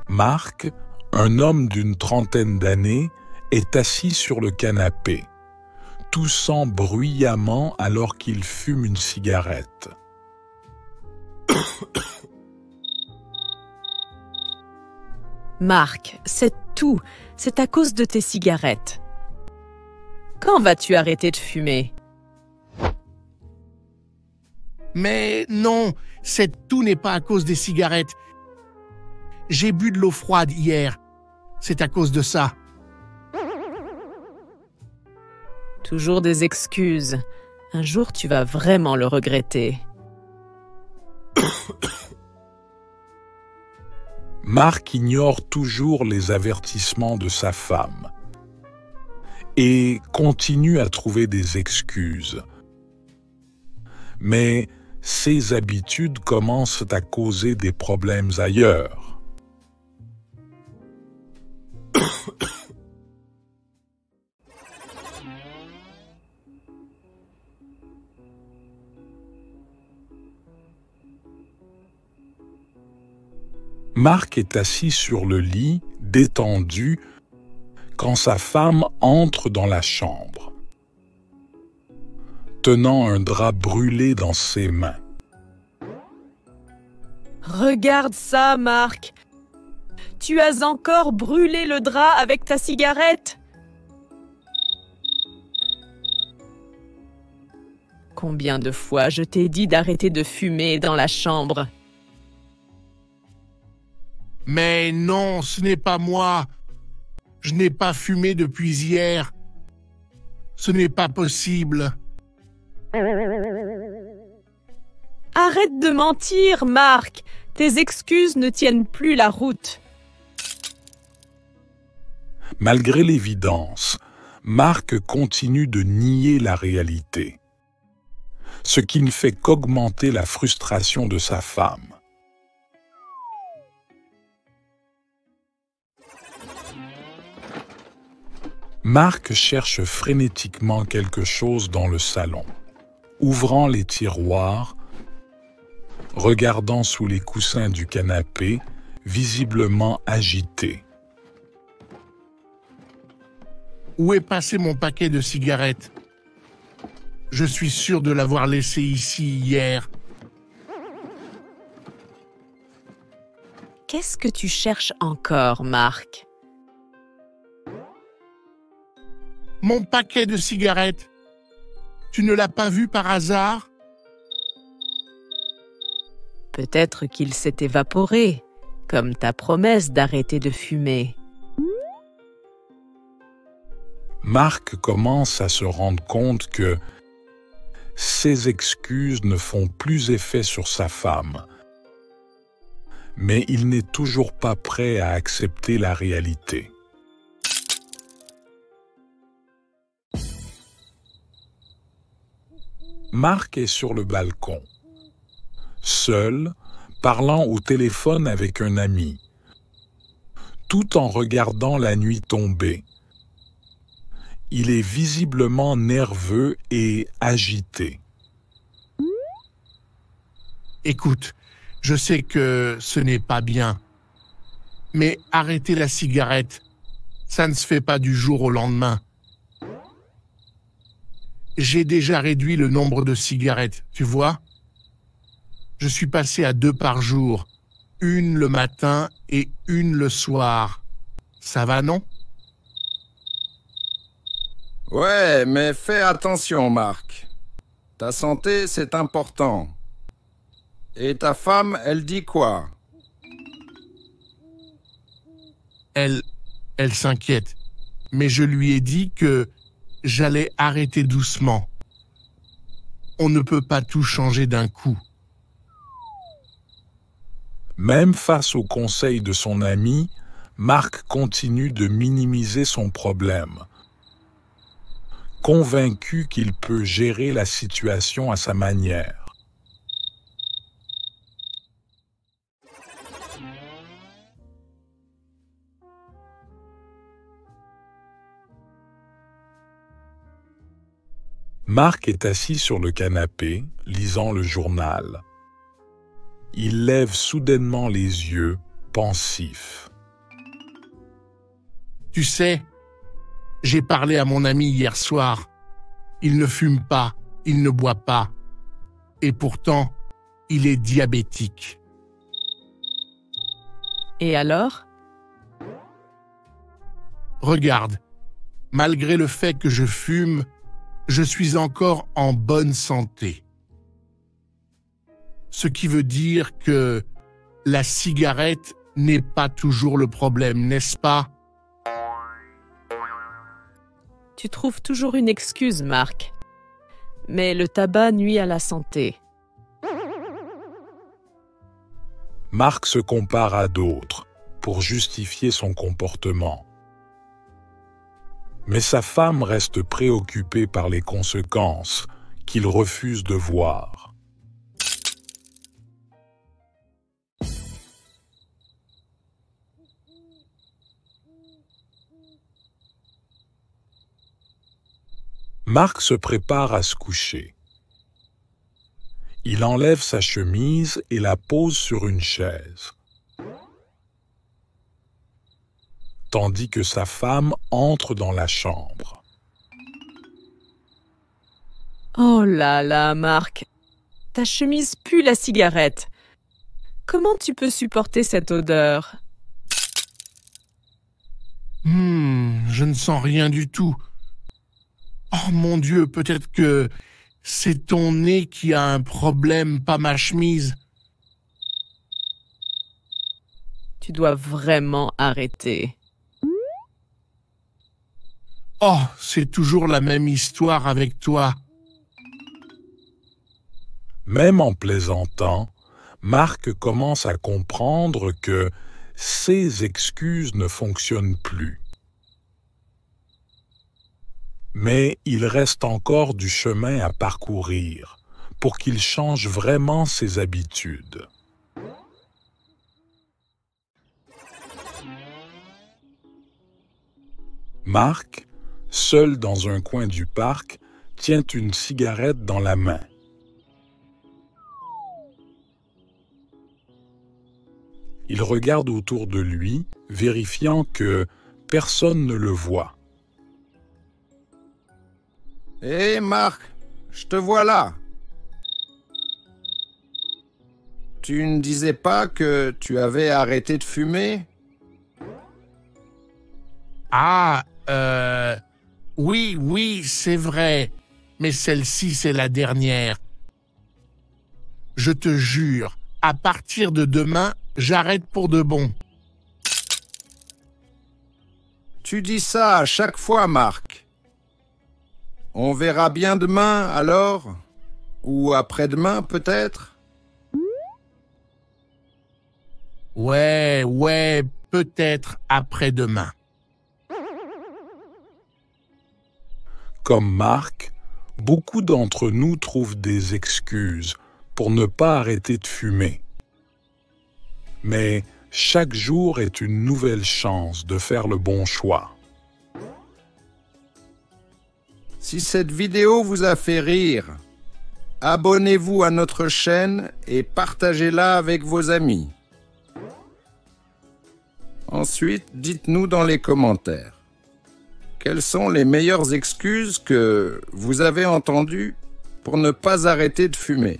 Marc, un homme d'une trentaine d'années, est assis sur le canapé, toussant bruyamment alors qu'il fume une cigarette. Marc, c'est tout. C'est à cause de tes cigarettes. Quand vas-tu arrêter de fumer? Mais non, tout n'est pas à cause des cigarettes. J'ai bu de l'eau froide hier. C'est à cause de ça. Toujours des excuses. Un jour, tu vas vraiment le regretter. Marc ignore toujours les avertissements de sa femme et continue à trouver des excuses. Mais ses habitudes commencent à causer des problèmes ailleurs. Marc est assis sur le lit, détendu, quand sa femme entre dans la chambre, tenant un drap brûlé dans ses mains. Regarde ça, Marc. Tu as encore brûlé le drap avec ta cigarette. Combien de fois je t'ai dit d'arrêter de fumer dans la chambre? Mais non, ce n'est pas moi. Je n'ai pas fumé depuis hier. Ce n'est pas possible. Arrête de mentir, Marc. Tes excuses ne tiennent plus la route. Malgré l'évidence, Marc continue de nier la réalité, ce qui ne fait qu'augmenter la frustration de sa femme. Marc cherche frénétiquement quelque chose dans le salon, ouvrant les tiroirs, regardant sous les coussins du canapé, visiblement agité. Où est passé mon paquet de cigarettes? Je suis sûr de l'avoir laissé ici hier. Qu'est-ce que tu cherches encore, Marc? Mon paquet de cigarettes. Tu ne l'as pas vu par hasard? Peut-être qu'il s'est évaporé, comme ta promesse d'arrêter de fumer. Marc commence à se rendre compte que ses excuses ne font plus effet sur sa femme. Mais il n'est toujours pas prêt à accepter la réalité. Marc est sur le balcon, seul, parlant au téléphone avec un ami, tout en regardant la nuit tomber. Il est visiblement nerveux et agité. Écoute, je sais que ce n'est pas bien, mais arrêter la cigarette, ça ne se fait pas du jour au lendemain. J'ai déjà réduit le nombre de cigarettes, tu vois? Je suis passé à 2 par jour, une le matin et une le soir. Ça va, non? Ouais, mais fais attention, Marc. Ta santé, c'est important. Et ta femme, elle dit quoi? Elle s'inquiète, mais je lui ai dit que j'allais arrêter doucement. On ne peut pas tout changer d'un coup. Même face aux conseils de son ami, Marc continue de minimiser son problème, convaincu qu'il peut gérer la situation à sa manière. Marc est assis sur le canapé, lisant le journal. Il lève soudainement les yeux, pensif. Tu sais, j'ai parlé à mon ami hier soir. Il ne fume pas, il ne boit pas. Et pourtant, il est diabétique. Et alors? Regarde, malgré le fait que je fume, je suis encore en bonne santé. Ce qui veut dire que la cigarette n'est pas toujours le problème, n'est-ce pas? Tu trouves toujours une excuse, Marc. Mais le tabac nuit à la santé. Marc se compare à d'autres pour justifier son comportement. Mais sa femme reste préoccupée par les conséquences qu'il refuse de voir. Marc se prépare à se coucher. Il enlève sa chemise et la pose sur une chaise, tandis que sa femme entre dans la chambre. Oh là là, Marc. Ta chemise pue la cigarette. Comment tu peux supporter cette odeur? Je ne sens rien du tout. Oh mon Dieu, peut-être que c'est ton nez qui a un problème, pas ma chemise. Tu dois vraiment arrêter. Oh, c'est toujours la même histoire avec toi. Même en plaisantant, Marc commence à comprendre que ses excuses ne fonctionnent plus. Mais il reste encore du chemin à parcourir pour qu'il change vraiment ses habitudes. Marc, seul dans un coin du parc, tient une cigarette dans la main. Il regarde autour de lui, vérifiant que personne ne le voit. Hé Marc, je te vois là. Tu ne disais pas que tu avais arrêté de fumer? Ah, oui, c'est vrai. Mais celle-ci, c'est la dernière. Je te jure, à partir de demain, j'arrête pour de bon. Tu dis ça à chaque fois, Marc. On verra bien demain, alors? Ou après-demain, peut-être? Ouais, peut-être après-demain. Comme Marc, beaucoup d'entre nous trouvent des excuses pour ne pas arrêter de fumer. Mais chaque jour est une nouvelle chance de faire le bon choix. Si cette vidéo vous a fait rire, abonnez-vous à notre chaîne et partagez-la avec vos amis. Ensuite, dites-nous dans les commentaires, quelles sont les meilleures excuses que vous avez entendues pour ne pas arrêter de fumer?